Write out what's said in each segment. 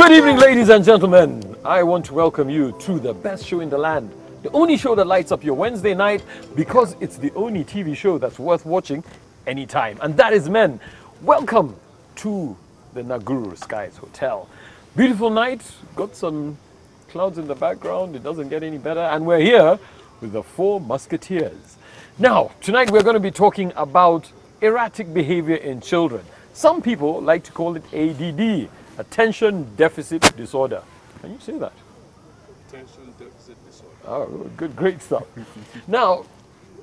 Good evening, ladies and gentlemen. I want to welcome you to the best show in the land. The only show that lights up your Wednesday night because it's the only TV show that's worth watching anytime. And that is Men. Welcome to the Naguru Skies Hotel. Beautiful night. Got some clouds in the background. It doesn't get any better. And we're here with the Four Musketeers. Now, tonight we're going to be talking about erratic behavior in children. Some people like to call it ADD, Attention Deficit Disorder. Can you say that? Attention Deficit Disorder. Oh, good, great stuff. Now,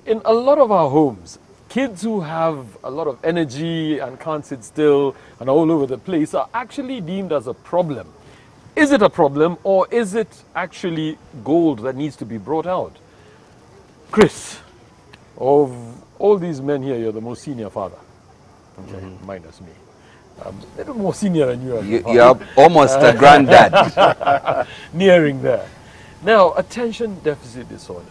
in a lot of our homes, kids who have a lot of energy and can't sit still and all over the place are actually deemed as a problem. Is it a problem, or is it actually gold that needs to be brought out? Chris, of all these men here, you're the most senior father. Okay, minus me. A little more senior than you are. You're almost a granddad. Nearing there. Now, attention deficit disorder.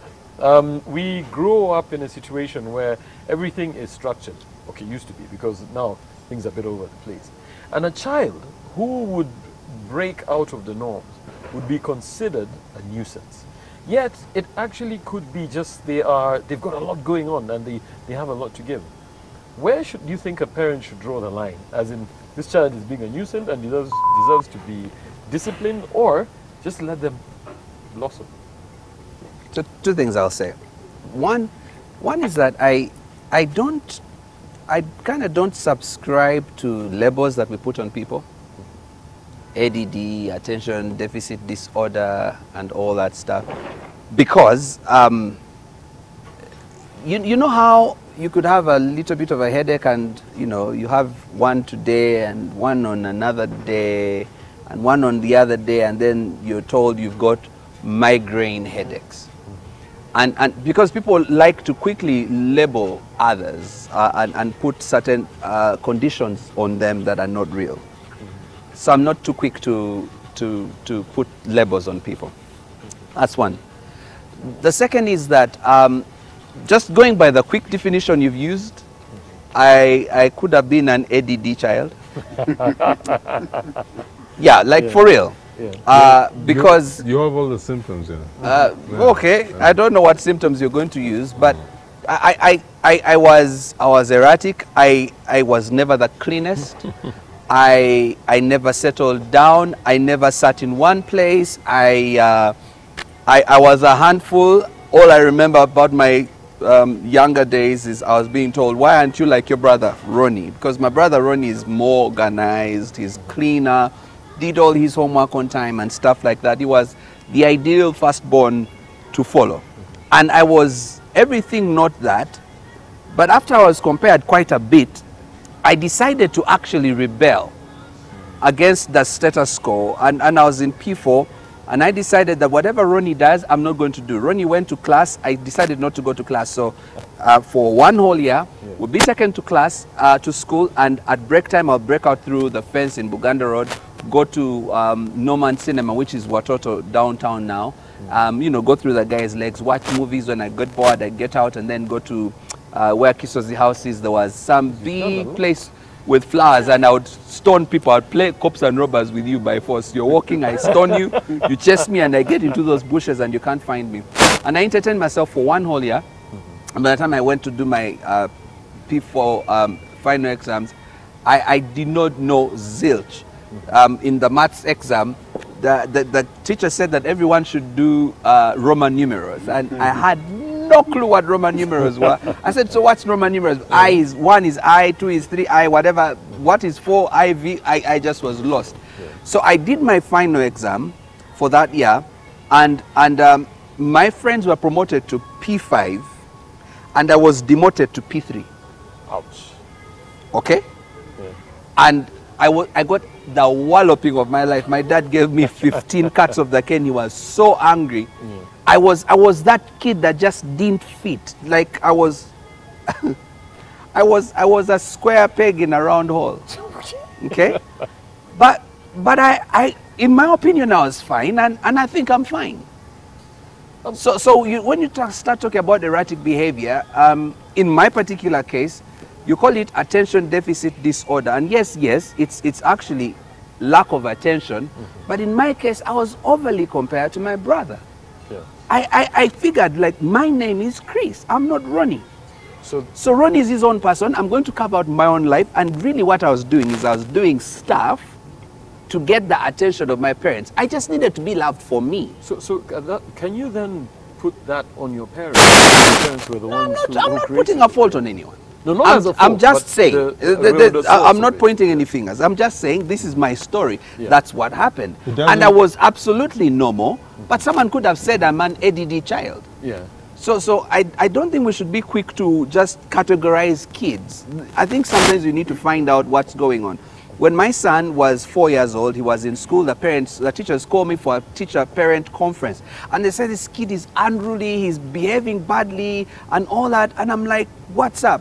We grow up in a situation where everything is structured. Okay, used to be, because now things are a bit over the place. And a child who would break out of the norms would be considered a nuisance. Yet, it actually could be just they've got a lot going on and they have a lot to give. Where do you think a parent should draw the line? As in, this child is being a nuisance and deserves to be disciplined, or just let them blossom? So two things I'll say. One is that I kind of don't subscribe to labels that we put on people. ADD, attention deficit disorder, and all that stuff. Because you know how you could have a little bit of a headache, and you have one today and one on another day and one on the other day, and then you're told you've got migraine headaches. And because people like to quickly label others and put certain conditions on them that are not real. So I'm not too quick to put labels on people. That's one. The second is that just going by the quick definition you've used, I could have been an ADD child. Yeah, like for real. Yeah. Because you have all the symptoms, okay, I don't know what symptoms you're going to use, but I was erratic. I was never the cleanest. I never settled down. I never sat in one place. I was a handful. All I remember about my younger days is I was being told, why aren't you like your brother Ronnie? Because my brother Ronnie is more organized, he's cleaner, did all his homework on time and stuff like that. He was the ideal firstborn to follow. And I was everything not that. But after I was compared quite a bit, I decided to actually rebel against the status quo. And I was in P4, and I decided that whatever Ronnie does, I'm not going to do. Ronnie went to class. I decided not to go to class. So for one whole year, we'll be taken to class, to school, and at break time, I'll break out through the fence in Buganda Road, go to Norman Cinema, which is Watoto downtown now, go through the guy's legs, watch movies. When I got bored, I'd get out and then go to where Kisozi House is. There was some big place with flowers, and I would stone people. I'd play cops and robbers with you by force. You're walking, I stone you, you chase me, and I get into those bushes and you can't find me. And I entertained myself for one whole year. And by the time I went to do my P4 final exams, I did not know zilch. In the maths exam, the teacher said that everyone should do Roman numerals, and I had no clue what Roman numerals were. I said, so what's Roman numerals? I is 1 is I, 2 is 3 I, whatever. What is 4 IV? I just was lost. So I did my final exam for that year, and my friends were promoted to P5, and I was demoted to P3. Ouch. Okay? Yeah. And I got the walloping of my life. My dad gave me 15 cuts of the cane. He was so angry. I was that kid that just didn't fit. Like I was I was a square peg in a round hole. Okay? But I in my opinion I was fine, and I think I'm fine. So when you start talking about erratic behavior, in my particular case, you call it attention deficit disorder, and yes, it's actually lack of attention. But in my case, I was overly compared to my brother. Yeah. I figured, like, my name is Chris. I'm not Ronnie. So Ronnie is his own person. I'm going to carve out my own life. And really what I was doing is I was doing stuff to get the attention of my parents. I just needed to be loved for me. Can you then put that on your parents? Your parents were the ones I'm not putting a fault on anyone. No, not as a fault, I'm just saying, I'm not of it. pointing any fingers. I'm just saying this is my story. Yeah. That's what happened. And I was absolutely normal, but someone could have said I'm an ADD child. Yeah. So I don't think we should be quick to just categorize kids. I think sometimes we need to find out what's going on. When my son was 4 years old, he was in school, the teachers called me for a teacher-parent conference. And they said, this kid is unruly, he's behaving badly, and all that. And I'm like, what's up?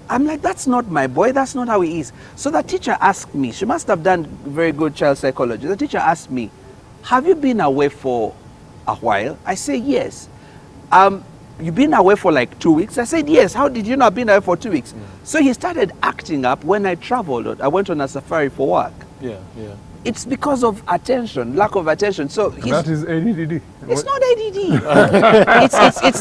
I'm like, that's not my boy, that's not how he is. So the teacher asked me, she must have done very good child psychology. The teacher asked me, have you been away for a while? I say, yes. You've been away for like 2 weeks? I said, yes. How did you know I've been away for 2 weeks? So he started acting up when I traveled. I went on a safari for work. Yeah, yeah. It's because of attention, lack of attention. So That is ADD. it's not ADD.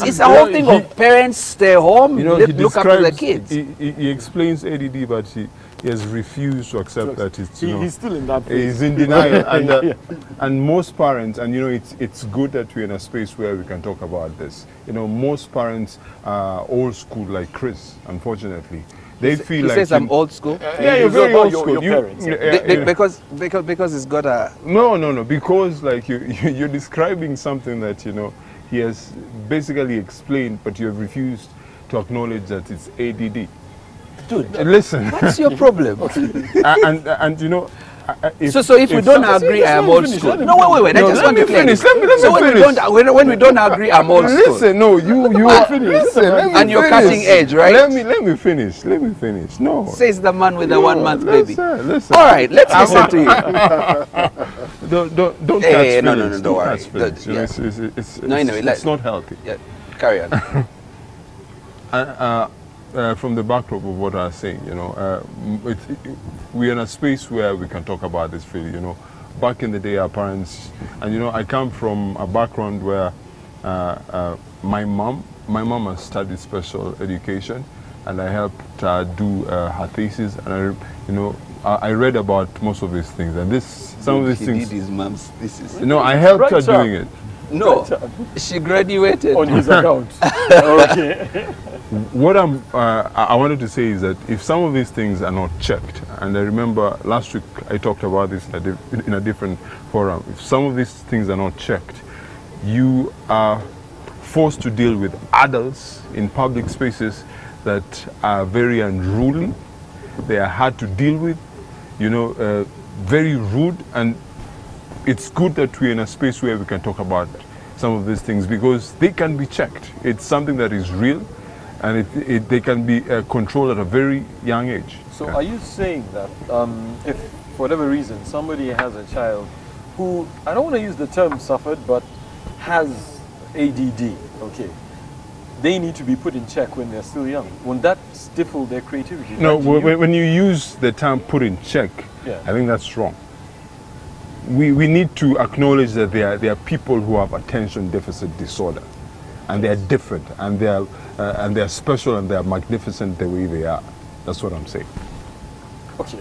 it's a whole thing of parents stay home, You know, look after the kids. He explains ADD, but he has refused to accept that it's, He's still in that phase. he's in denial. And, and most parents, and you know, it's good that we're in a space where we can talk about this. You know, most parents are old school like Chris, unfortunately. They feel He like says I'm old school. yeah, you're very old school. Your parents. Because it's got a... No, because like you're describing something that, you know, he has basically explained, but you have refused to acknowledge that it's ADD. Dude, Listen. what's your problem? and you know, So if we don't agree, I am old school. No, wait. I just want to finish. Let me finish. When we don't agree, I'm old school. Listen, no, you are listen. Let me And you're finish. cutting edge, right? Let me finish. No. Says the man with the 1 month baby. Listen. All right, let's listen to you. Don't Hey, catch no, feelings. don't worry. Catch feelings. You know, it's not healthy. Yeah, carry on. From the backdrop of what I was saying, you know, we're in a space where we can talk about this freely. You know, back in the day, our parents, and you know, I come from a background where my mom has studied special education, and I helped her do her thesis, and I read about most of these things, and some of these things. He did his mom's thesis. You know, I helped her doing it. No, she graduated On his account. Okay. What I wanted to say is that if some of these things are not checked, and I remember last week I talked about this in a different forum, if some of these things are not checked, you are forced to deal with adults in public spaces that are very unruly, they are hard to deal with, you know, very rude, and it's good that we're in a space where we can talk about some of these things because they can be checked. It's something that is real, and they can be controlled at a very young age. So are you saying that if for whatever reason somebody has a child who, I don't want to use the term suffered, but has ADD, okay, they need to be put in check when they're still young? Won't that stifle their creativity? No, when you use the term put in check, Yeah. I think that's wrong. We need to acknowledge that there are people who have attention deficit disorder, and they are different, and they are special, and they are magnificent the way they are. That's what I'm saying. Okay.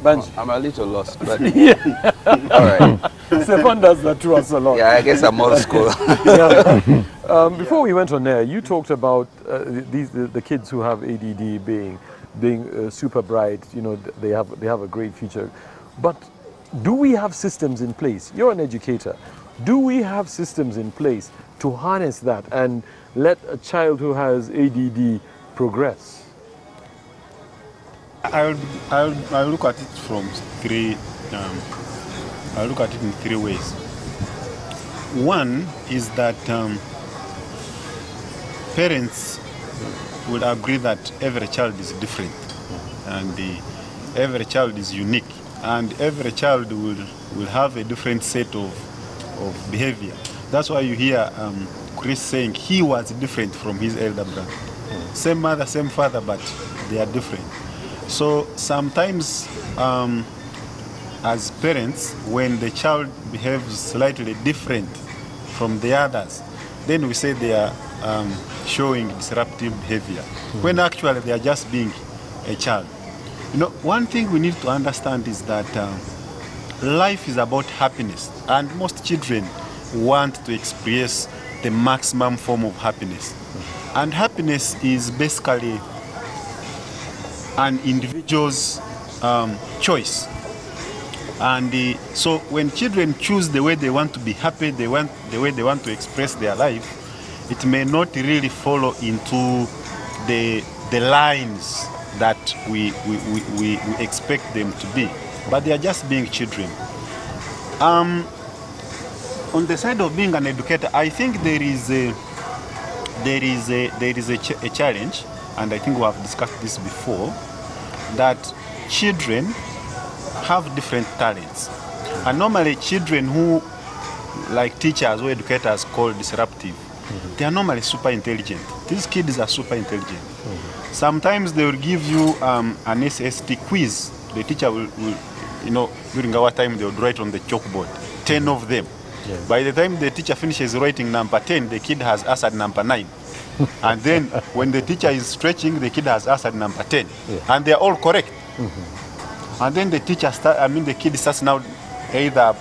Banji. I'm a little lost, but Yeah. all right. Stefan does that to us a lot. Yeah, I guess I'm old school. Yeah. Before we went on there, you talked about the kids who have ADD being super bright. You know, they have a great future. But do we have systems in place? You're an educator. Do we have systems in place to harness that and let a child who has ADD progress? I look at it from three. I look at it in 3 ways. One is that parents will agree that every child is different, and every child is unique, and every child will have a different set of behavior. That's why you hear Chris saying he was different from his elder brother. Same mother, same father, but they are different. So sometimes as parents, when the child behaves slightly different from the others, then we say they are showing disruptive behavior, when actually they are just being a child. You know, one thing we need to understand is that life is about happiness, and most children want to express the maximum form of happiness. And happiness is basically an individual's choice. And so when children choose the way they want to be happy, the way they want to express their life, it may not really follow into the lines that we expect them to be, but they are just being children. On the side of being an educator, I think there is a challenge, and I think we have discussed this before, that children have different talents. And normally children who, like teachers or educators, call disruptive, they are normally super intelligent. These kids are super intelligent. Sometimes they will give you an SST quiz. The teacher will, you know, during our time they would write on the chalkboard 10 of them. Yeah. By the time the teacher finishes writing number 10, the kid has answered number 9. And then when the teacher is stretching, the kid has answered number 10. Yeah. And they are all correct. And then the teacher the kid starts now either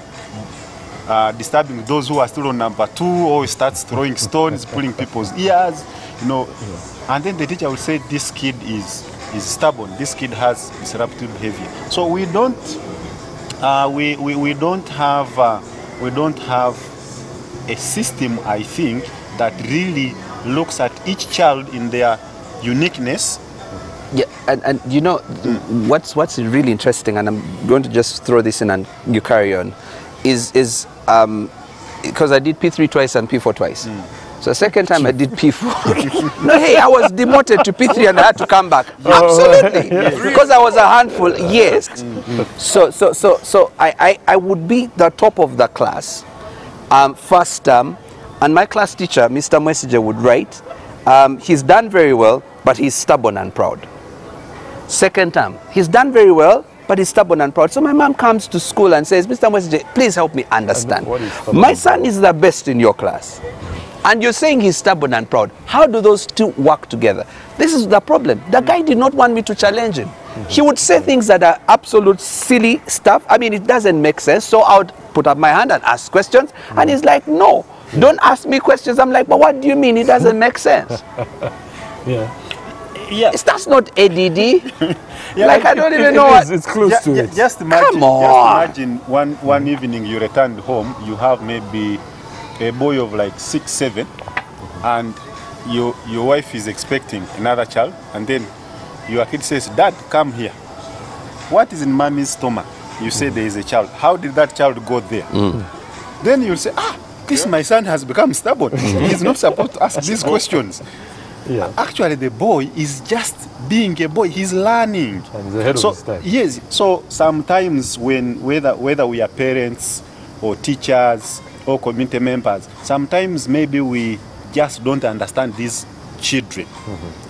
disturbing those who are still on number 2, or starts throwing stones, pulling people's ears, you know. Yeah. And then the teacher will say, this kid is stubborn, this kid has disruptive behavior. So we don't we don't have a system, I think, that really looks at each child in their uniqueness. Yeah, and you know, what's really interesting, and I'm going to just throw this in and you carry on, is because I did P3 twice and P4 twice. So the second time I did P4. No, hey, I was demoted to P3 and I had to come back. Absolutely. Because I was a handful, yes. So I would be the top of the class first term, and my class teacher, Mr. Messenger, would write, he's done very well, but he's stubborn and proud. Second term, he's done very well, but he's stubborn and proud. So my mom comes to school and says, Mr. Messenger, please help me understand. My son is the best in your class, and you're saying he's stubborn and proud. How do those two work together? This is the problem. The guy did not want me to challenge him. He would say things that are absolute silly stuff. I mean, it doesn't make sense. So I would put up my hand and ask questions. And he's like, no, don't ask me questions. I'm like, but what do you mean? It doesn't make sense. That's not ADD. Like, I don't even know what. It's close to it. Just imagine one evening you returned home, you have maybe a boy of like 6, 7, and your wife is expecting another child, and then your kid says, Dad, come here. What is in mommy's stomach? You say there is a child. How did that child go there? Then you'll say, my son has become stubborn. He's not supposed to ask these questions. Actually, the boy is just being a boy. He's learning. And he's ahead of his time. Yes. So sometimes whether we are parents or teachers or community members, sometimes maybe we just don't understand these children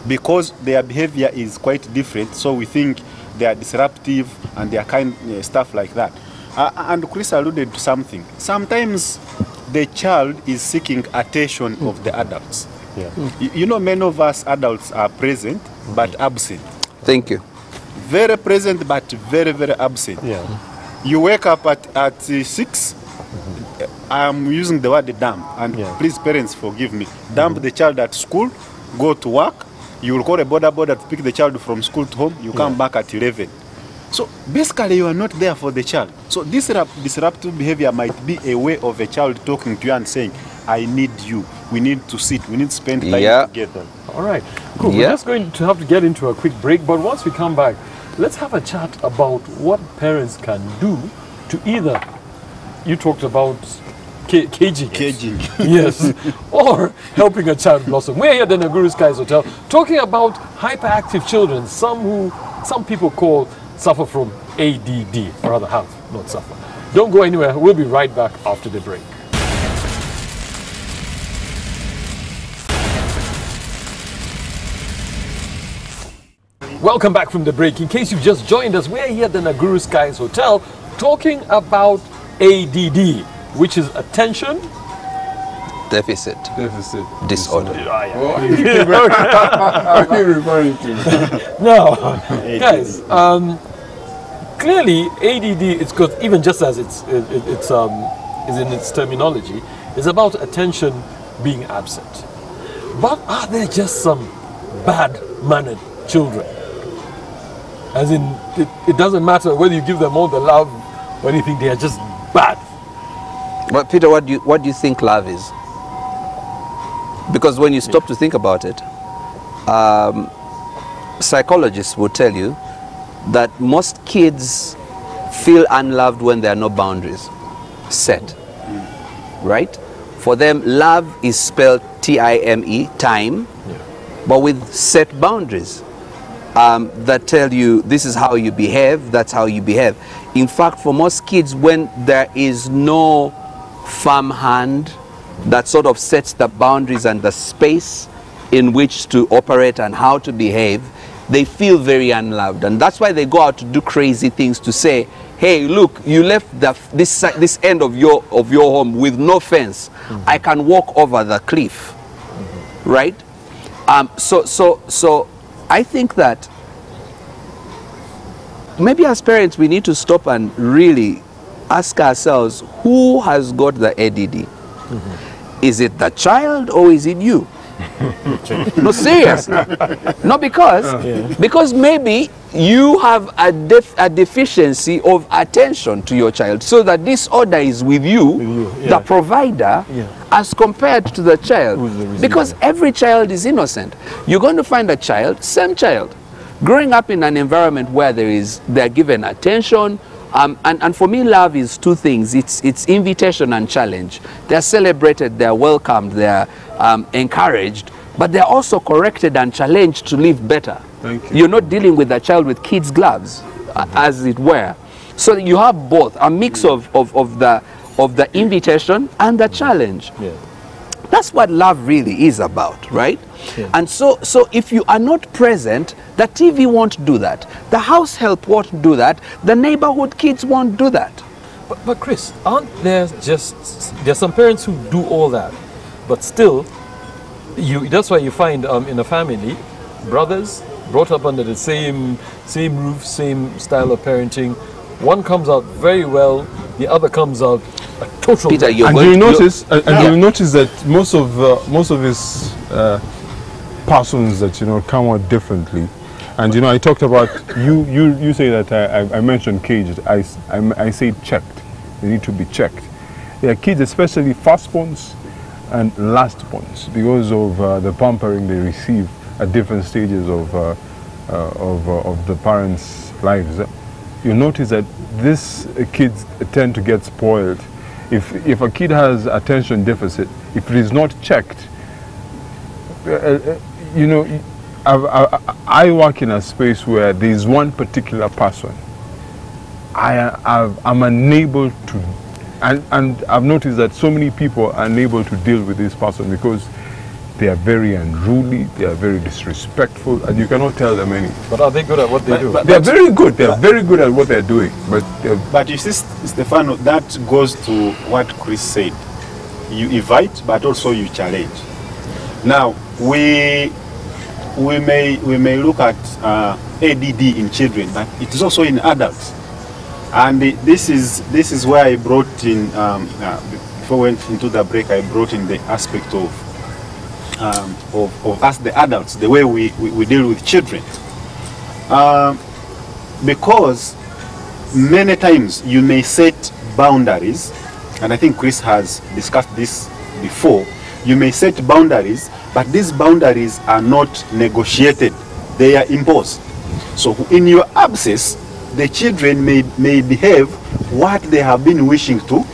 because their behavior is quite different. So we think they are disruptive and they are stuff like that. And Chris alluded to something. Sometimes the child is seeking attention of the adults. You know, many of us adults are present but absent. Thank you. Very present but very, very absent. You wake up at 6. I'm using the word dump, and please parents forgive me. Dump the child at school, go to work, you will call a border to pick the child from school to home, you come back at 11. So basically you are not there for the child. So this disruptive behavior might be a way of a child talking to you and saying, I need you, we need to sit, we need to spend time together. All right, cool. We're just going to have to get into a quick break, but once we come back, let's have a chat about what parents can do to either, you talked about caging. Yes, or helping a child blossom. We're here at the Naguru Skies Hotel talking about hyperactive children, some people suffer from ADD, or rather have, not suffer. Don't go anywhere, we'll be right back after the break. Welcome back from the break. In case you've just joined us, we're here at the Naguru Skies Hotel talking about ADD, which is attention Deficit disorder. What are you referring to? Now, guys, clearly ADD, it's because even just as it's in its terminology, is about attention being absent. But are there just some bad-mannered children? As in, it doesn't matter whether you give them all the love or anything, they are just bad. But Peter, what do you think love is? Because when you stop to think about it, psychologists will tell you that most kids feel unloved when there are no boundaries set, right? For them, love is spelled T-I-M-E, time, but with set boundaries that tell you this is how you behave, that's how you behave. In fact, for most kids, when there is no firm hand that sort of sets the boundaries and the space in which to operate and how to behave, they feel very unloved. And that's why they go out to do crazy things to say, hey, look, you left this end of your home with no fence. I can walk over the cliff, right? So I think that maybe as parents we need to stop and really ask ourselves, who has got the ADD? Is it the child or is it you? No, seriously. No, because maybe you have a deficiency of attention to your child, so that disorder is with you, the provider, as compared to the child. Because every child is innocent. You're going to find a child, same child, growing up in an environment where they're given attention. And for me, love is two things. It's invitation and challenge. They're celebrated, they're welcomed, they're encouraged, but they're also corrected and challenged to live better. Thank you. You're not dealing with a child with kids' gloves, as it were. So you have both, a mix of the invitation and the challenge. Yeah. That's what love really is about, right? Yeah. And so if you are not present, the TV won't do that. The house help won't do that. The neighborhood kids won't do that. But Chris, aren't there's some parents who do all that, but still, that's why you find in a family, brothers brought up under the same roof, same style of parenting. One comes out very well, the other comes out a total. Peter, you'll notice that most of his persons that come out differently. And I talked about you say that I mentioned caged. I say checked. They need to be checked. There are kids, especially firstborns and lastborns, because of the pampering they receive at different stages of the parents' lives. You notice that these kids tend to get spoiled. If a kid has attention deficit, if it is not checked, I work in a space where there is one particular person I'm unable to, and I've noticed that so many people are unable to deal with this person because they are very unruly, they are very disrespectful, and you cannot tell them anything. But are they good at what they do? They are very good. They are very good at what they're doing. But you see, Stefano, that goes to what Chris said. You invite, but also you challenge. Now we may look at ADD in children, but it is also in adults. And this is where I brought in before we went into the break. I brought in the aspect of us, the adults, the way we deal with children, because many times you may set boundaries, and I think Chris has discussed this before. You may set boundaries, but these boundaries are not negotiated, they are imposed. So in your absence, the children may behave what they have been wishing to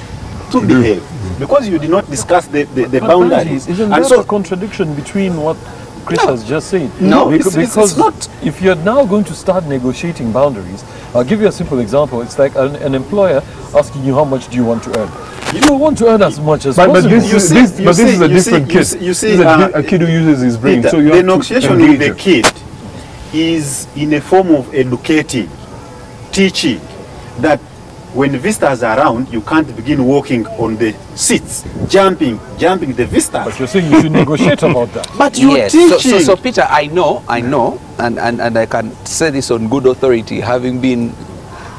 behave, because you did not discuss the boundaries. Isn't there a contradiction between what Chris has just said? No, because it's not. If you're now going to start negotiating boundaries, I'll give you a simple example. It's like an employer asking you how much do you want to earn. You want to earn as much as possible. But this is a different kid. You see, a kid who uses his brain. Peter, so you the have negotiation with the kid is in a form of educating, teaching, that when visitors are around, you can't begin walking on the seats, jumping the visitors. But you're saying you should negotiate about that. But you're Yes. teaching. So Peter, I know, and I can say this on good authority, having been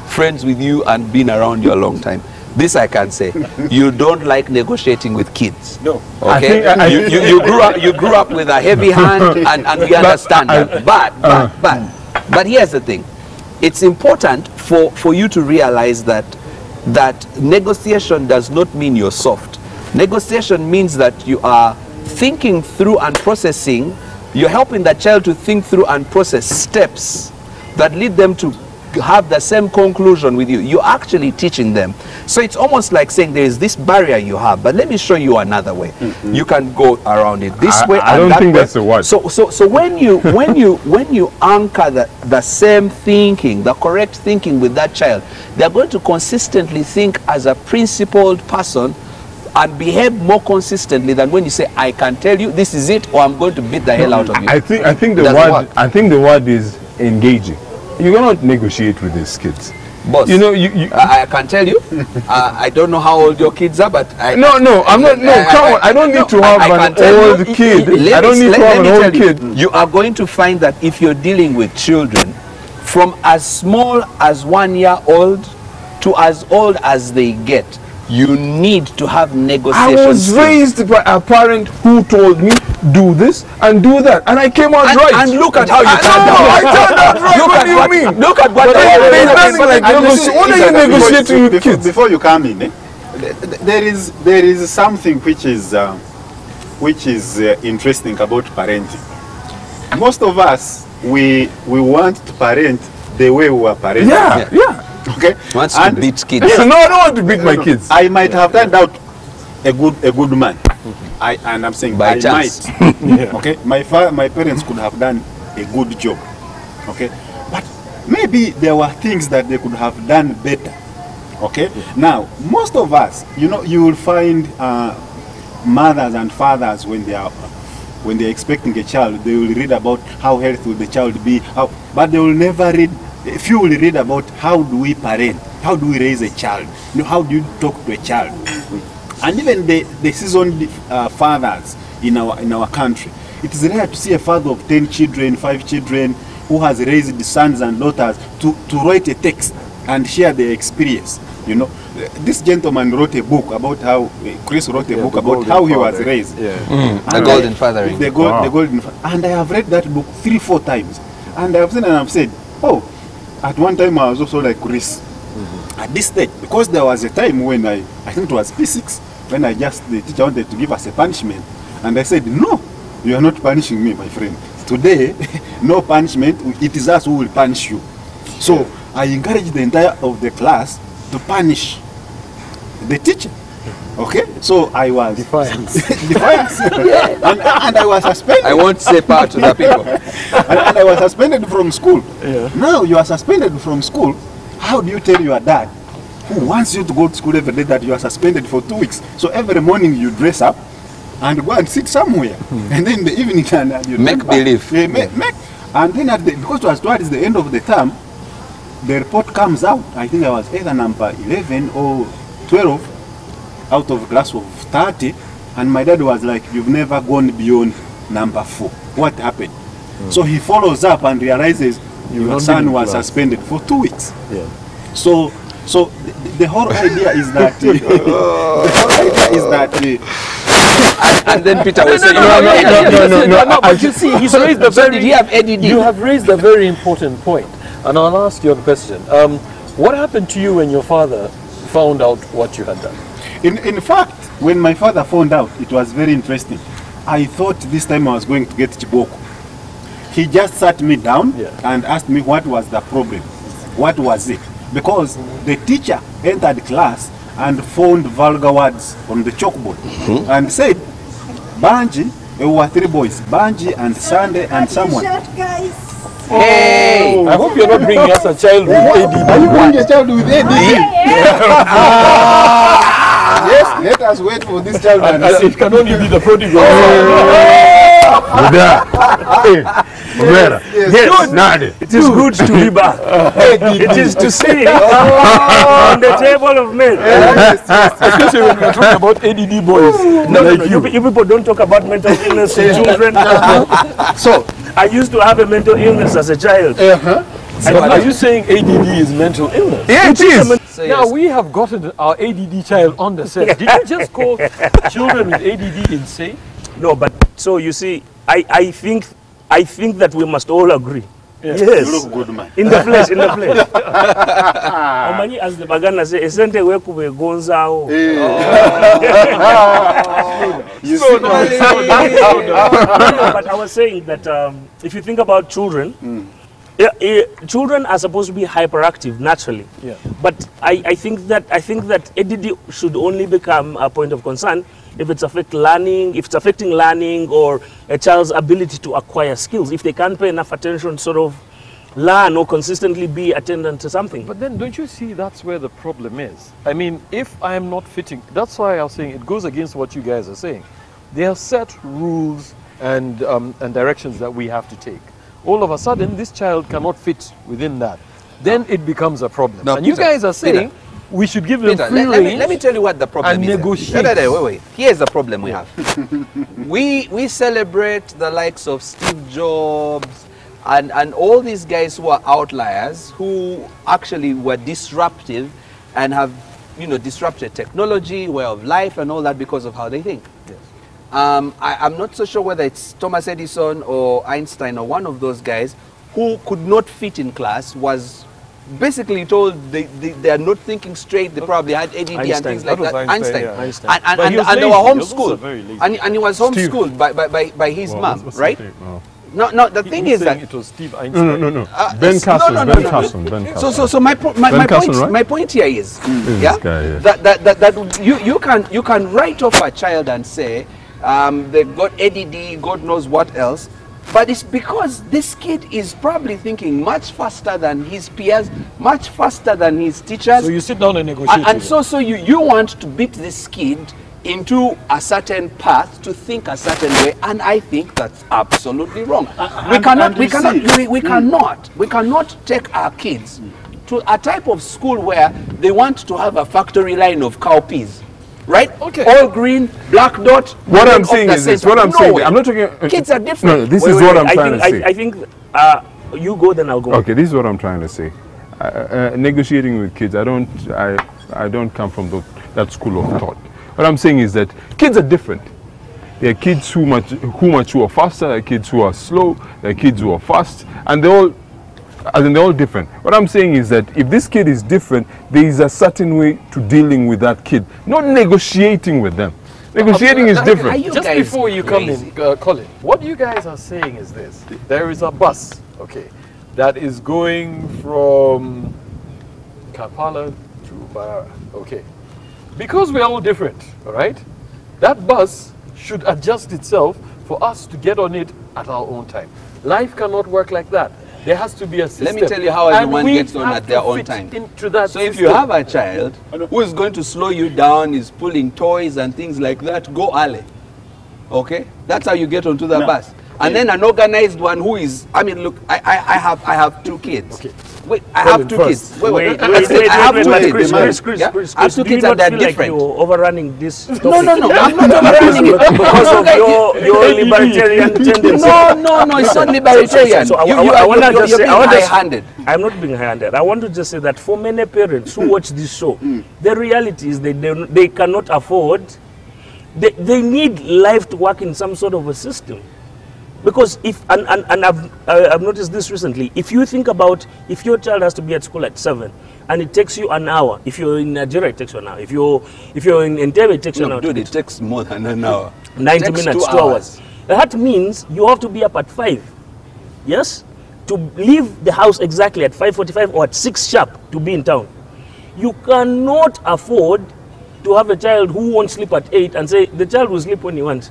friends with you and been around you a long time. This I can say, you don't like negotiating with kids. No. Okay, you grew up with a heavy hand, and we understand that. But here's the thing: it's important for you to realize that negotiation does not mean you're soft. Negotiation means that you are thinking through and processing. You're helping the child to think through and process steps that lead them to have the same conclusion with you. You're actually teaching them. So it's almost like saying there is this barrier you have, but let me show you another way. You can go around it this way. I don't think that's the word. So when you anchor the same thinking, the correct thinking with that child, they're going to consistently think as a principled person and behave more consistently than when you say, I can tell you this is it, or I'm going to beat the hell out of you. I think the word is engaging. You cannot negotiate with these kids. Boss, you know, I can tell you, I don't know how old your kids are, but I'm not. No, come on. I don't need to have an old kid. I don't need to have an old kid. You are going to find that if you're dealing with children, from as small as 1 year old to as old as they get, you need to have negotiations. I was raised by a parent who told me, do this and do that, and I came out right. And look at how you turned out. I turned out right. What do you mean? Look at what what are you negotiating with kids? Before you come in, there is something which is interesting about parenting. Most of us we want to parent the way we were parented. Yeah. Okay. Wants to beat kids. No, I don't want to beat my kids. I might have turned out a good man. And I'm saying by I chance. might. Okay. My parents could have done a good job. Okay. But maybe there were things that they could have done better. Okay. Now, most of us, you will find mothers and fathers when they're expecting a child, they will read about how healthy will the child be, but they will never read. Few will read about how do we parent, how do we raise a child, how do you talk to a child. And even the seasoned fathers in our country, it is rare to see a father of 10 children, 5 children, who has raised sons and daughters to write a text and share their experience. This gentleman wrote a book about how Chris wrote a book about how he was raised. The golden fathering. The golden. And I have read that book 3-4 times, and I have seen and I've said, oh. At one time I was also like Chris. At this stage, because there was a time when I think it was P6, when the teacher wanted to give us a punishment. And I said, no, you are not punishing me, my friend. Today, no punishment, it is us who will punish you. So I encouraged the entire of the class to punish the teacher. Okay, so I was Defiance. and I was suspended. I won't say power to the people. and I was suspended from school. Now you are suspended from school. How do you tell your dad, who wants you to go to school every day, that you are suspended for 2 weeks? So every morning you dress up and go and sit somewhere, and then in the evening you make believe. And then because it was towards the end of the term, the report comes out. I think I was either number 11 or 12. Out of a class of 30, and my dad was like, you've never gone beyond number 4. What happened? So he follows up and realizes your son was suspended for 2 weeks. So the whole idea is that and then Peter will say, no. But you see, he's raised the very. Did he have ADD? You have raised a very important point, and I'll ask you a question. What happened to you when your father found out what you had done? In fact, when my father found out, it was very interesting. I thought this time I was going to get Chiboko. He just sat me down and asked me what was the problem. What was it? Because the teacher entered class and found vulgar words on the chalkboard and said, Banji, there were 3 boys, Banji and Sunday and someone. Hey! I hope you're not bringing us a child with ADD. Are you bringing a child with ADD? Yes, let us wait for this child and see. It can only be the prodigal. Yes, Nadi. It is good to be back. It is to see on the table of men. Especially when we're talking about ADD boys. No, you people don't talk about mental illness in children. So, I used to have a mental illness as a child. So are you saying ADD is mental illness? Yeah, it is. So Now yes. we have gotten our ADD child on the set. Did you just call children with ADD insane? No, but so you see, I think that we must all agree. Yes. Yes. You look good, man. In the flesh, in the flesh. Omanyi, as the Bagana say, esente wekube gonzao. You see, But I was saying that if you think about children, children are supposed to be hyperactive naturally. Yeah. But I think that ADD should only become a point of concern if it's affecting learning or a child's ability to acquire skills. If they can't pay enough attention, sort of learn or consistently be attendant to something. But then don't you see that's where the problem is? I mean, if I am not fitting, that's why I was saying it goes against what you guys are saying. There are set rules and directions that we have to take. All of a sudden, this child cannot fit within that. Then it becomes a problem. No, and you Peter, guys are saying we should give them Peter, free let me range tell you what the problem and is. negotiate. Wait. Here's the problem we have. we celebrate the likes of Steve Jobs and all these guys who are outliers, who actually were disruptive and have, disrupted technology, way of life and all that because of how they think. Yes. I'm not so sure whether it's Thomas Edison or Einstein or one of those guys who could not fit in class, was basically told they are not thinking straight. They probably had ADD and Einstein. things like That that. was Einstein, yeah. Einstein. And But he was they were lazy. He was also homeschooled. very lazy. And he was homeschooled by his mom, what's right? the thing? Oh. No, the thing He's is that saying it was Steve Einstein. No. Ben it's- Carson. no, Ben no. Carson. Ben Carson. So my Carson, right? my point here is, this guy, yeah. that you can write off a child and say they've got ADD, God knows what else, but it's because this kid is probably thinking much faster than his peers, much faster than his teachers. So you sit down and negotiate. And with so you want to beat this kid into a certain path, to think a certain way, and I think that's absolutely wrong. We cannot take our kids to a type of school where they want to have a factory line of cowpeas, right? Okay. All green, black dot. What I'm of saying the is this. same What I'm type. saying. No way. I'm not talking. Kids are different. No, this Wait, is wait, what wait. I'm trying to say. I think you go, then I'll go. Okay, this is what I'm trying to say. Negotiating with kids, I don't come from that school of thought. What I'm saying is that kids are different. There are kids who mature faster, there are kids who are slow, there are kids who are fast, and they're all different. What I'm saying is that if this kid is different, there is a certain way to dealing with that kid, not negotiating with them. Negotiating is Are different. you Just guys before you come crazy? in, Colin, what you guys are saying is this. There is a bus, okay, that is going from Kampala to Barara, okay. Because we're all different, all right, that bus should adjust itself for us to get on it at our own time. Life cannot work like that. There has to be a system. Let me tell you how And everyone we gets on have at their to own fit time. into that So if system. you have a child who is going to slow you down, is pulling toys and things like that, go early. Okay? That's how you get onto the bus. And then an organized one who is, I mean, look, I have two kids. Okay. Wait, I Colin have two first. kids. Wait, I have two but kids. Chris, Yeah? Chris, I have two do you kids not and they're feel like different. you're overrunning this topic? No, I'm not overrunning it. Because of Okay, your libertarian tendency. No, it's not libertarian. So You're being I high-handed. I'm not being high-handed. I want to just say that for many parents who watch this show, the reality is they cannot afford, they need life to work in some sort of a system. Because if, and I've noticed this recently, if you think about, if your child has to be at school at 7, and it takes you an hour, if you're in Nigeria, it takes you an hour. If you're in NTV, it takes you an hour. Dude, it takes more than an hour. 90 Takes minutes, 2 2 hours. That means you have to be up at 5. Yes? To leave the house exactly at 5:45 or at 6 sharp to be in town. You cannot afford to have a child who won't sleep at 8 and say the child will sleep when he wants.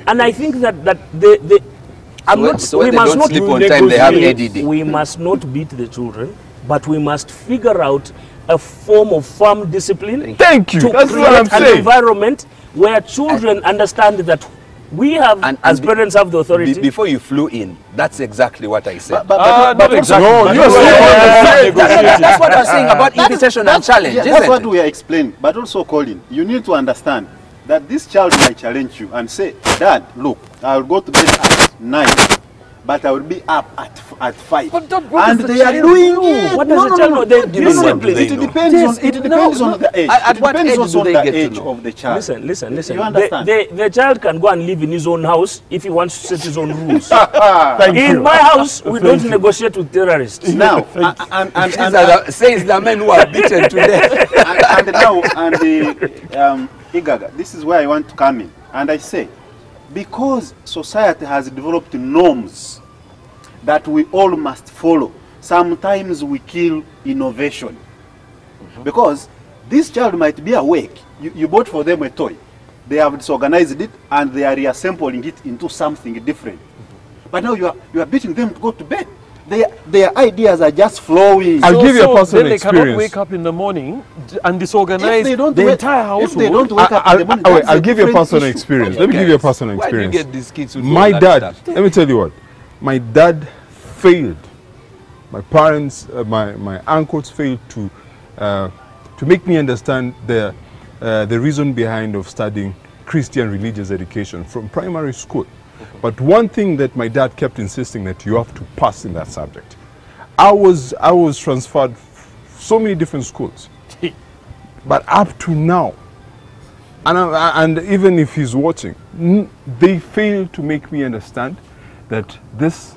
And I think that we must not sleep on time, they have ADD. We must not beat the children, but we must figure out a form of firm discipline. Thank you. To That's create what I'm an saying. environment where children understand that We have, as parents, have the authority. Before you flew in, that's exactly what I said. Not exactly. No, you're saying That's what I'm saying about invitation and challenge, Yeah, isn't that's what it? we are explaining. But also, Colin, you need to understand that this child might challenge you and say, Dad, look, I'll go to bed at 9, but I will be up at 5. And they are doing it. What does the child know? They discipline. It depends on the age. At what age do they get to age know? of the child. Listen. You understand? The child can go and live in his own house if he wants to set his own rules. Thank In you. my house, we don't negotiate with terrorists. Now, Says the men who are beaten to death. Igaga, this is where I want to come in. And I say, because society has developed norms that we all must follow, sometimes we kill innovation. Because this child might be awake. You bought for them a toy. They have disorganized it and they are reassembling it into something different. But now you are beating them to go to bed. Their ideas are just flowing. I'll give you a personal then they cannot experience. wake up in the morning and disorganize If they don't the wake- entire If household. they don't wake up in the morning, that's I'll a give you a different personal issue. experience. Let me give you a personal Why do you experience. get these kids who do My all that dad, stuff? let me tell you what, my dad failed. My parents, my uncles failed to make me understand the reason behind of studying Christian religious education from primary school. But one thing that my dad kept insisting that you have to pass in that subject. I was transferred so many different schools, but up to now, and even if he's watching, they fail to make me understand that this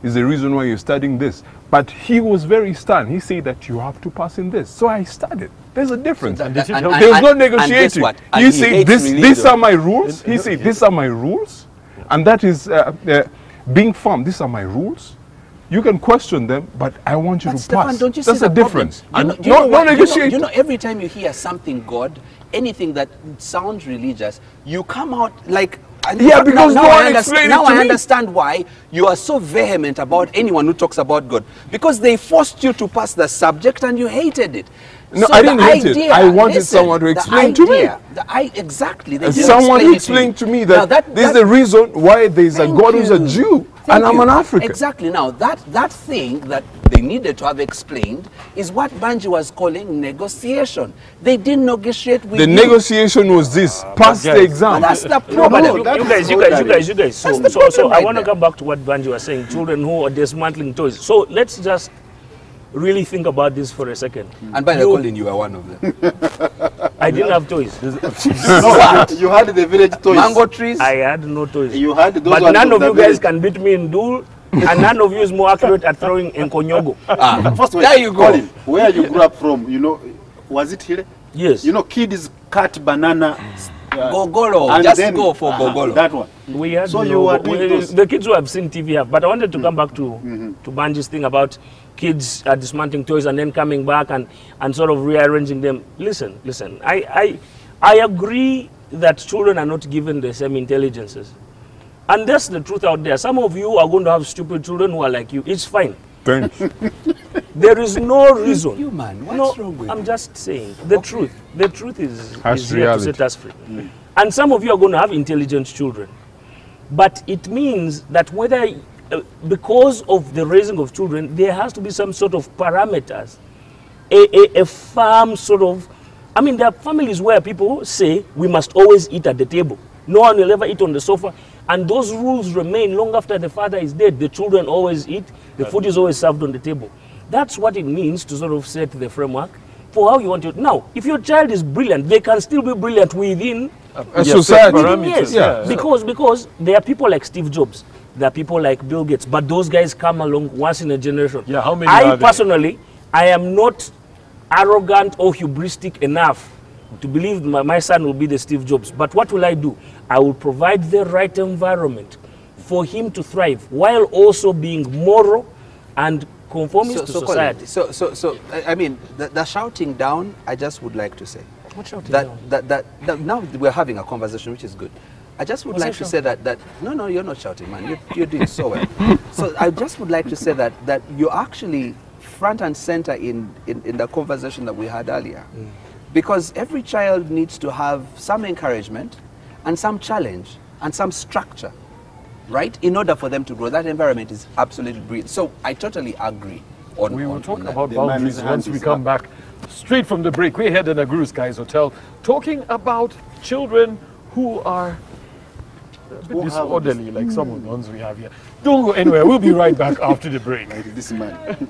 is the reason why you're studying this. But he was very stern. He said that you have to pass in this. So I studied. There's a difference. There's no negotiating. You say these are my rules. He said these are my rules, and that is being firm. These are my rules. You can question them, but I want you But to Stefan, pass. don't you see That's the the difference. problem? And no negotiating. You know, every time you hear something God, anything that sounds religious, you come out like... Yeah, because no one explained it Now to I me. understand why you are so vehement about anyone who talks about God. Because they forced you to pass the subject and you hated it. No, So I didn't the hate it. idea- I wanted listen, someone to the explain to me. idea- Exactly. They And didn't someone who explain it explained to me Now that this is the reason why there is a Thank God who's a you. Jew Thank and I'm you. an African. Exactly. Now, that thing that they needed to have explained is what Banji was calling negotiation. They didn't negotiate with The you. negotiation was this: pass the guys, exam. That's the No, problem. but you guys. So That's the problem I right want to there. come back to what Banji was saying. Children who are dismantling toys. So let's just really think about this for a second. And by the calling, you are one of them. I didn't have toys. No, you had the village toys. Mango trees. I had no toys. You had those But ones none of the you guys village. can beat me in duel, and none of you is more accurate at throwing enkonyogo. First, There you go. Colin, where you grew up from, you know, was it here? Yes. You know, kids cut banana. Gogoro. and Just then- go for Gogoro. That one. We had So no, you were doing those. the kids who have seen TV have. But I wanted to come back to Banji's thing about kids dismantling toys and then coming back and sort of rearranging them. Listen. I agree that children are not given the same intelligences. And that's the truth out there. Some of you are going to have stupid children who are like you. It's fine. Thanks. There is no reason. You man, what's wrong with I'm you? just saying the truth. The truth is Harsh here to reality. set us free. And some of you are going to have intelligent children. But it means that whether, because of the raising of children, there has to be some sort of parameters. A firm sort of, I mean, there are families where people say we must always eat at the table. No one will ever eat on the sofa. And those rules remain long after the father is dead. The children always eat. The food is always served on the table. That's what it means to sort of set the framework for how you want to. Now, if your child is brilliant, they can still be brilliant within A society. yes, Yeah. because there are people like Steve Jobs, there are people like Bill Gates, but those guys come along once in a generation. Yeah, how many are I there? personally, I am not arrogant or hubristic enough to believe my son will be the Steve Jobs. But what will I do? I will provide the right environment for him to thrive while also being moral and conformist to society. Colin, so I mean, the shouting down, I just would like to say. What shouting that now we're having a conversation, which is good. I just would like to say that no, you're not shouting, man. You're doing so well. So I just would like to say that you're actually front and center in the conversation that we had earlier, because every child needs to have some encouragement and some challenge and some structure, right? In order for them to grow. That environment is absolutely brilliant. So I totally agree. We will talk about The boundaries man's once hand we is come up. back straight from the break. We're here at Naguru Skies Hotel talking about children who are a bit Who have disorderly, like some of the ones we have here. Don't go anywhere. We'll be right back after the break. Like this man.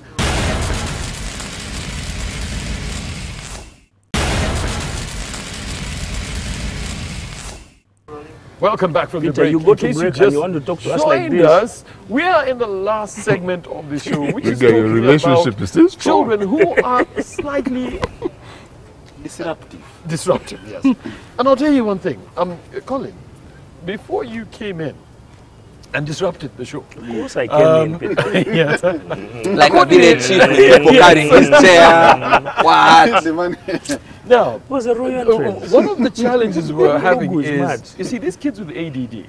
Welcome back from the Peter, break. you go In to case break just and you want to talk to us like joined this. us, we are in the last segment of the show, which is Your talking relationship about is still strong. children who are slightly Disruptive. disruptive. Yes, and I'll tell you one thing, Colin. Before you came in and disrupted the show, Of course I came in, Peter. yes, Like a village chief with people carrying his chair. What? The man. now It was a royal entrance. one of the challenges we're having Google is mad. is, you see, these kids with ADD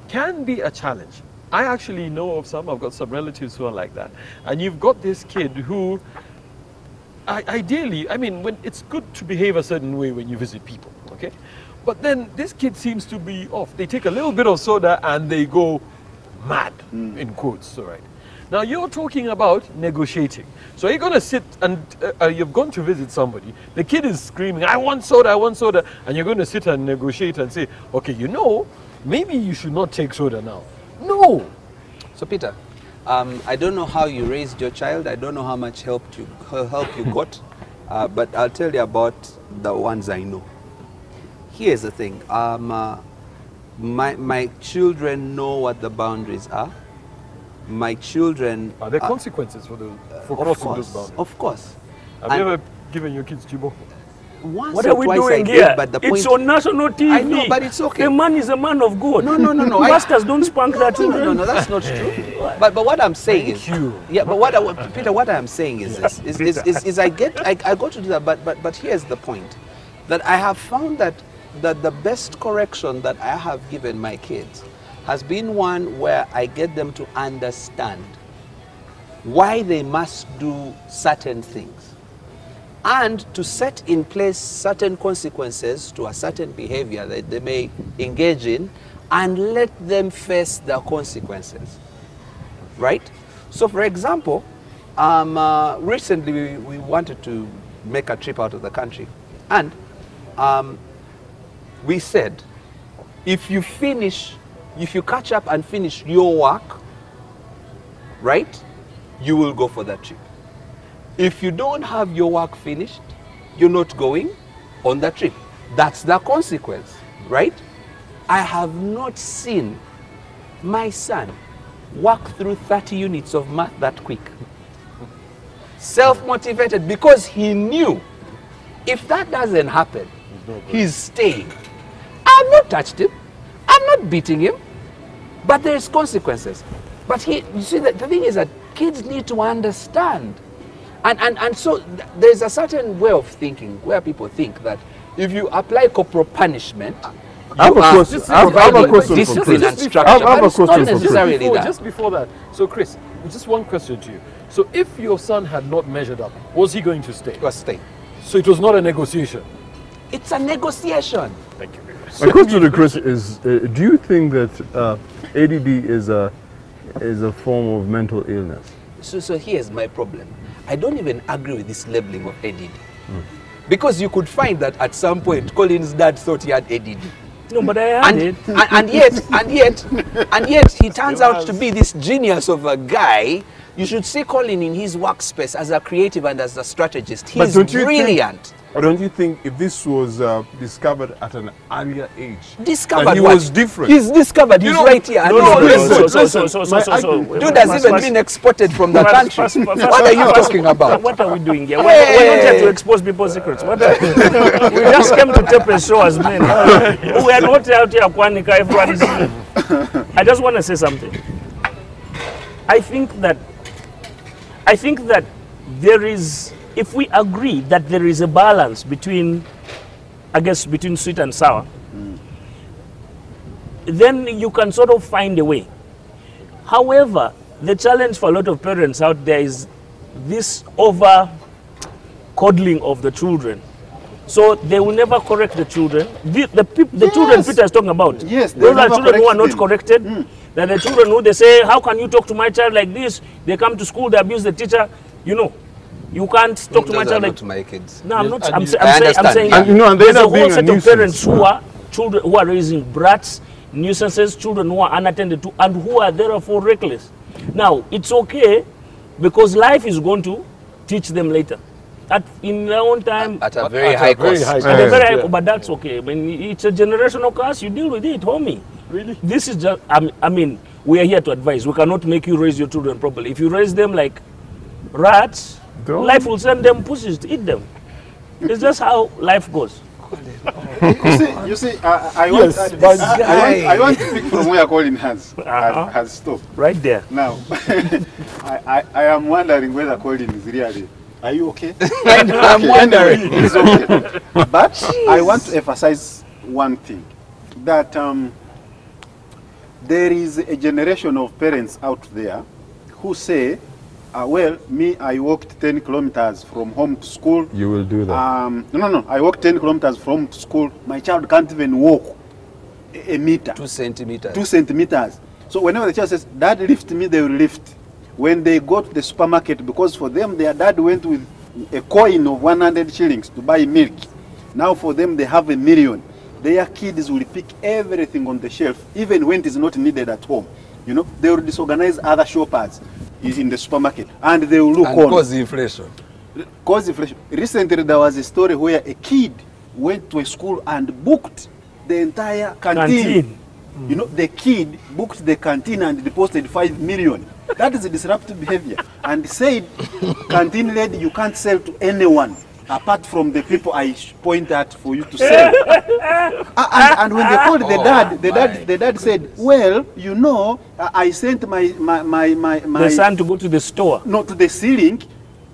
can be a challenge. I actually know of some. I've got some relatives who are like that, and you've got this kid who, ideally, I mean, when it's good to behave a certain way when you visit people, okay? But then this kid seems to be off. They take a little bit of soda and they go mad, in quotes, all right? Now you're talking about negotiating. So you're going to sit and you've gone to visit somebody. The kid is screaming, I want soda, and you're going to sit and negotiate and say, okay, you know, maybe you should not take soda now. No. So Peter, I don't know how you raised your child. I don't know how much help you got, but I'll tell you about the ones I know. Here's the thing. My children know what the boundaries are. My children... Are there consequences for crossing those boundaries? Of course. Have you ever given your kids chibo? Once What or are we twice I doing did, here? but the It's point... on national TV. I know, but it's okay. The man is a man of God. No. Pastors don't spank their No, children. no, that's not true. But what I'm saying is, yeah. But Peter, what I'm saying is this: is I go to do that. But here's the point: that I have found that the best correction that I have given my kids has been one where I get them to understand why they must do certain things, and to set in place certain consequences to a certain behavior that they may engage in, and let them face the consequences, right? So for example, recently we wanted to make a trip out of the country, and we said, if you catch up and finish your work, right, you will go for that trip. If you don't have your work finished, you're not going on that trip. That's the consequence, right? I have not seen my son work through 30 units of math that quick. Self-motivated, because he knew if that doesn't happen, he's staying. I've not touched him. I'm not beating him. But there's consequences. But you see, the thing is that kids need to understand. And so there's a certain way of thinking where people think that if you apply corporal punishment, I have a question. I have a question for discipline and Chris. structure. I have a But it's not question for Chris. necessarily that. Just before that, so Chris, just one question to you. So if your son had not measured up, was he going to stay? You are staying. So it was not a negotiation. It's a negotiation. Thank you very much. My question to Chris is: do you think that ADD is a form of mental illness? So here's my problem. I don't even agree with this labeling of ADD. Because you could find that at some point, Colin's dad thought he had ADD. No, but I had it. And yet he turns out to be this genius of a guy. You should see Colin in his workspace as a creative and as a strategist. He's brilliant. Or don't you think if this was discovered at an earlier age, Discovered that he what? was different? He's discovered. He's right here. Dude has even been exported from the country. What are you talking about? What are we doing here? We're not here to expose people's secrets. We just came to tape a show as men. We are not out here, Kwanika, everyone is here. I just want to say something. I think that there is, if we agree that there is a balance between, I guess, between sweet and sour, then you can sort of find a way. However, the challenge for a lot of parents out there is this over coddling of the children. So they will never correct the children. The children Peter is talking about. Yes, they those are never children who are not correct corrected. That the children who they say, how can you talk to my child like this? They come to school, they abuse the teacher. You know, you can't talk to my child like. To my kids. No, I'm Yes, not. and I'm saying. And, you know, and they there's end a up being whole a set of nuisance. parents who are children who are raising brats, nuisances, children who are unattended to, and who are therefore reckless. Now it's okay because life is going to teach them later. In their own time, At a very high cost. at a very high, but that's okay. I mean, it's a generational curse. You deal with it, homie. Really? This is just. I mean, we are here to advise. We cannot make you raise your children properly. If you raise them like rats, life will send them pussies to eat them. It's just how life goes. You see, I want to pick from where Colin has stopped. Right there. Now, I am wondering whether Colin is really. Are you okay? I'm wondering. Anyway, he's okay. But I want to emphasize one thing, that there is a generation of parents out there who say, well, me, I walked 10 kilometers from home to school. You will do that. No, I walked 10 kilometers from home to school. My child can't even walk a meter. 2 centimeters. 2 centimeters. So whenever the child says, Dad, lift me, they will lift. When they go to the supermarket, because for them, their dad went with a coin of 100 shillings to buy milk. Now for them, they have 1 million. Their kids will pick everything on the shelf, even when it is not needed at home. You know, they will disorganize other shoppers in the supermarket, and they will look and on. cause inflation. Cause inflation. Recently, there was a story where a kid went to a school and booked the entire canteen. You know, the kid booked the canteen and deposited 5 million. That is a disruptive behavior. And said, canteen lady, you can't sell to anyone apart from the people I point at for you to sell. And when they called the dad, the dad said, well, you know, I sent my The son to go to the store. No, to the ceiling.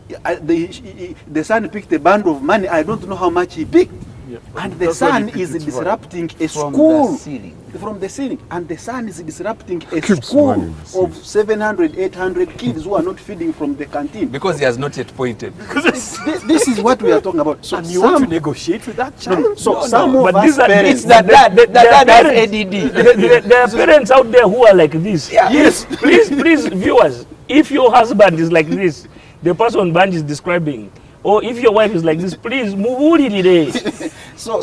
The son picked a bundle of money. I don't know how much he picked. Yeah. And the son is disrupting a From school the ceiling. from the ceiling. And the son is disrupting a Keeps school money in the ceiling. of 700, 800 kids who are not feeding from the canteen. Because he has not yet pointed. This is what we are talking about. So And you want to some, negotiate with that child? some of But us these are parents, It's that dad has ADD. There are parents out there who are like this. Yeah. yes, Please, viewers, if your husband is like this, the person Banj is describing, or if your wife is like this, please move it.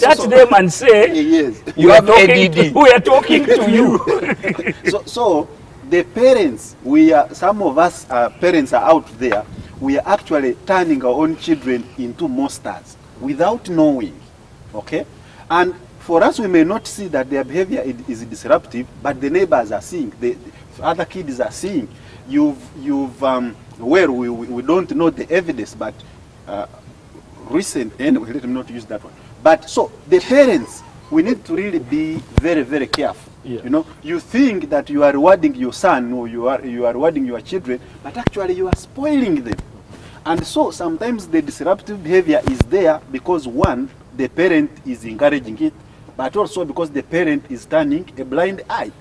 Touch them and say, yes. You have ADD. We are talking to you. So the parents, some of us parents are out there. We are actually turning our own children into monsters without knowing. Okay, and for us, we may not see that their behavior is disruptive, but the neighbors are seeing. The other kids are seeing. Well, we don't know the evidence, but recent. Anyway, let me not use that one. But so the parents, we need to really be very, very careful. Yeah. You know, you think that you are rewarding your son or you are rewarding your children, but actually you are spoiling them. And so sometimes the disruptive behavior is there because one, the parent is encouraging it, but also because the parent is turning a blind eye.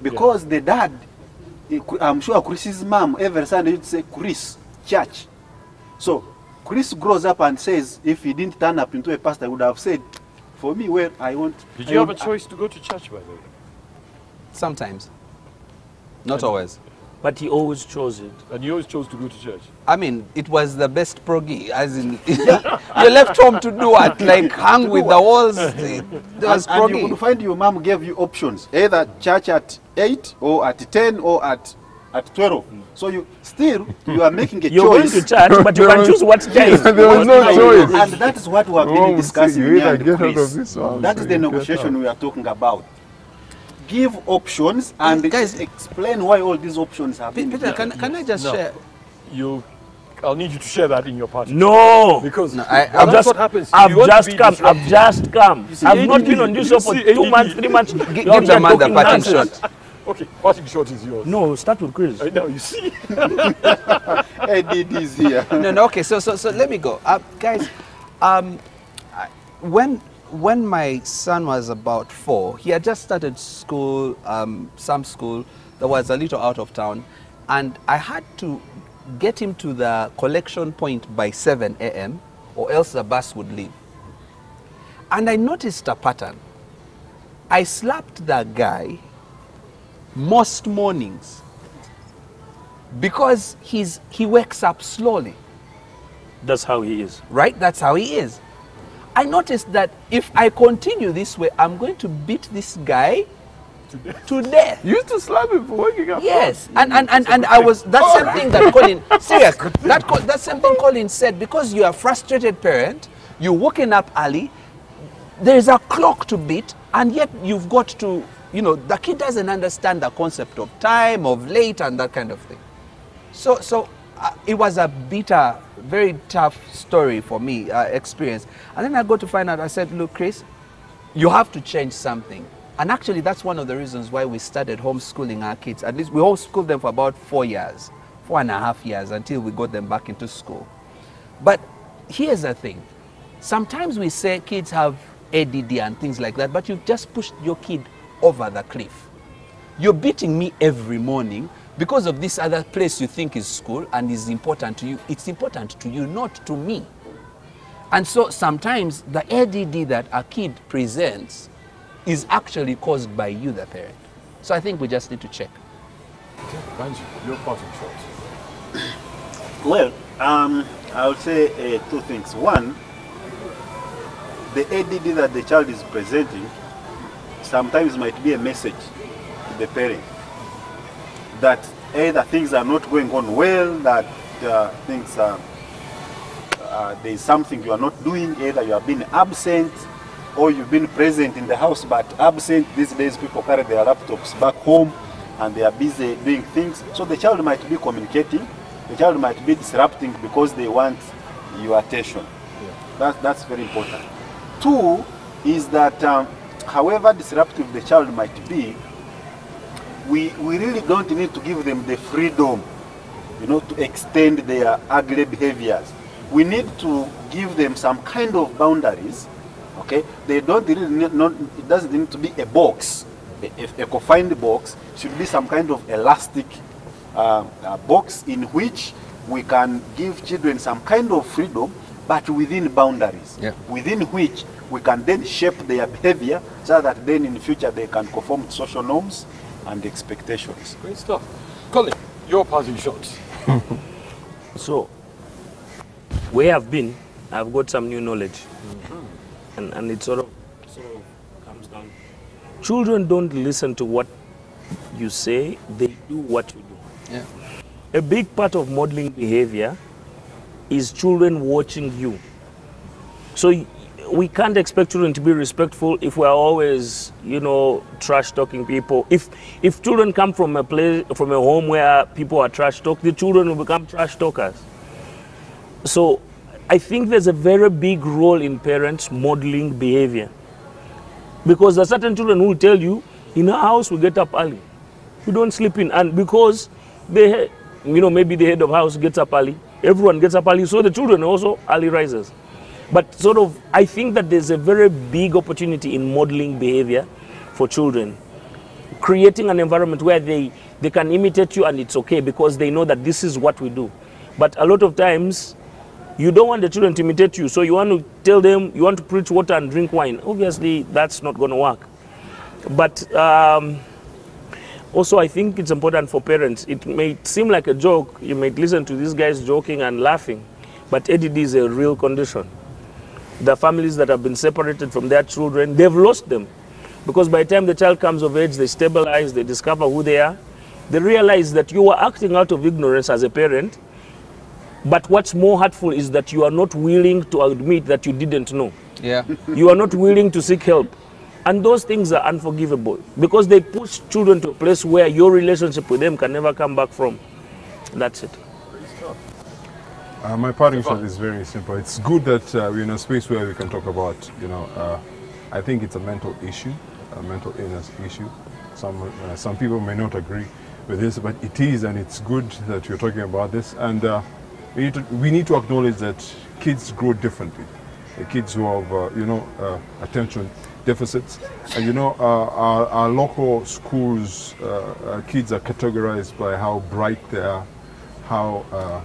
Because the dad, I'm sure Chris's mom every Sunday used to say, Chris, church. So Chris grows up and says, if he didn't turn up into a pastor, I would have said, for me, well, I want. Did you have a choice to go to church, by the way? Sometimes. Not always. But he always chose it. And you always chose to go to church? I mean, it was the best proggy, as in, you left home to do what? Like hang with the walls? It was And you proggy. could find your mom gave you options, either church at 8 or at 10 or at 12. So you are making a You're going choice. to church, but you can choose what time. There was no choice. And that is what we have Oh, been discussing you here either and get out Chris. of this or That is you the get negotiation out. we are talking about. Give options and Guys, explain why all these options have been Peter, given. can I just No. share? I'll need you to share that in your party. No. Because No, that's just- what happens. I've You want to just be come. disruptive. I've just come. see, I've not ADD, been on this you show for see, 2 months, 3 months. Give You're the man the talking parting nonsense. shot. Okay, parting shot is yours. No, start with Chris. Now you see. ADD is here. No, okay, so let me go. Guys, when my son was about 4, he had just started school, some school that was a little out of town, and I had to get him to the collection point by 7 a.m. or else the bus would leave. And I noticed a pattern. I slapped that guy most mornings because he wakes up slowly. That's how he is. Right? That's how he is. I noticed that if I continue this way, I'm going to beat this guy to death. You used to slap him for waking up. Yes, and I was, that's something that Colin, serious, that's something Colin said, because you are a frustrated parent, you're waking up early, there's a clock to beat, and yet you've got to, you know, the kid doesn't understand the concept of time, of late, and that kind of thing. So it was a bitter, very tough story for me, experience. And then I got to find out, I said, look, Chris, you have to change something. And actually, that's one of the reasons why we started homeschooling our kids. At least we homeschooled them for about 4 years, 4.5 years, until we got them back into school. But here's the thing. Sometimes we say kids have ADD and things like that, but you've just pushed your kid over the cliff. You're beating me every morning because of this other place you think is school and is important to you. It's important to you, not to me. And so sometimes the ADD that a kid presents is actually caused by you, the parent. So I think we just need to check. Okay, Banji, your parting shot. Well, I would say two things. One, the ADD that the child is presenting sometimes might be a message to the parent that either things are not going on well, that things are, there is something you are not doing, either you have been absent or you've been present in the house but absent. These days people carry their laptops back home and they are busy doing things. So the child might be communicating, the child might be disrupting because they want your attention. Yeah. That's very important. Two is that however disruptive the child might be, we really don't need to give them the freedom, you know, to extend their ugly behaviors. We need to give them some kind of boundaries. Okay, they don't really need, it doesn't need to be a box, a confined box. It should be some kind of elastic box in which we can give children some kind of freedom, but within boundaries, within which we can then shape their behavior so that then in the future they can conform to social norms and expectations. Great stuff. Colin, your parting shot. So, where I've been, I've got some new knowledge. And it sort of comes down. Children don't listen to what you say, they do what you do. Yeah. A big part of modeling behavior is children watching you. So we can't expect children to be respectful if we're always, you know, trash talking people. If children come from a place, from a home where people are trash talk, the children will become trash talkers. So I think there's a very big role in parents modeling behavior. Because there are certain children who will tell you, in our house we get up early. We don't sleep in. And because they, you know, maybe the head of house gets up early, everyone gets up early, so the children are also early risers. But sort of, I think that there's a very big opportunity in modeling behavior for children. Creating an environment where they can imitate you and it's okay because they know that this is what we do. But a lot of times, you don't want the children to imitate you, so you want to tell them, you want to preach water and drink wine. Obviously, that's not going to work. But also, I think it's important for parents. It may seem like a joke. You might listen to these guys joking and laughing, but ADD is a real condition. The families that have been separated from their children, they've lost them. Because by the time the child comes of age, they stabilize, they discover who they are. They realize that you were acting out of ignorance as a parent. But what's more hurtful is that you are not willing to admit that you didn't know. Yeah. You are not willing to seek help. And those things are unforgivable because they push children to a place where your relationship with them can never come back from. That's it. My parting shot is very simple. It's good that we're in a space where we can talk about, you know, I think it's a mental issue, a mental illness issue. Some people may not agree with this, but it is, and it's good that you're talking about this. And we need to acknowledge that kids grow differently. Kids who have, you know, attention deficits. And, you know, our local schools, kids are categorized by how bright they are, how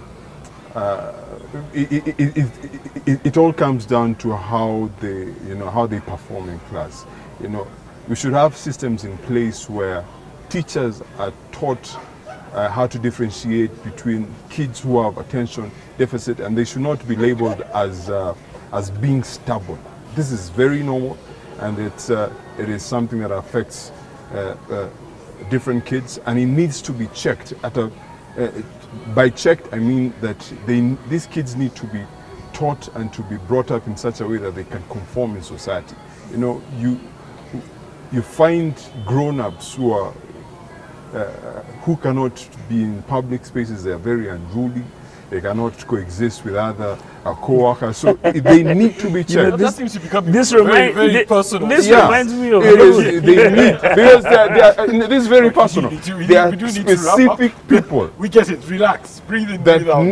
it all comes down to how they perform in class. We should have systems in place where teachers are taught how to differentiate between kids who have attention deficit, and they should not be labeled as being stubborn. This is very normal, and it is something that affects different kids, and it needs to be checked. By checked, I mean that these kids need to be taught and to be brought up in such a way that they can conform in society. You find grown-ups who cannot be in public spaces. They are very unruly. They cannot coexist with other co-workers. So they need to be checked. That seems to become very personal. This reminds me of they need, because this is very personal. There are specific people. We get it. Relax. Breathe in, that breathe out.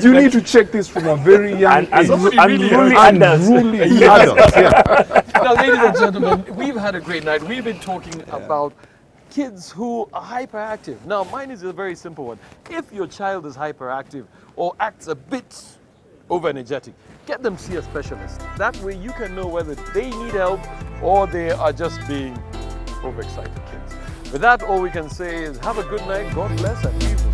you need to check this from a very young age. Unruly adults. Unruly adults. Yeah. Now, ladies and gentlemen, we've had a great night. We've been talking about kids who are hyperactive. Now, mine is a very simple one. If your child is hyperactive or acts a bit over-energetic, get them see a specialist. That way you can know whether they need help or they are just being overexcited kids. With that, all we can say is have a good night, God bless, and we will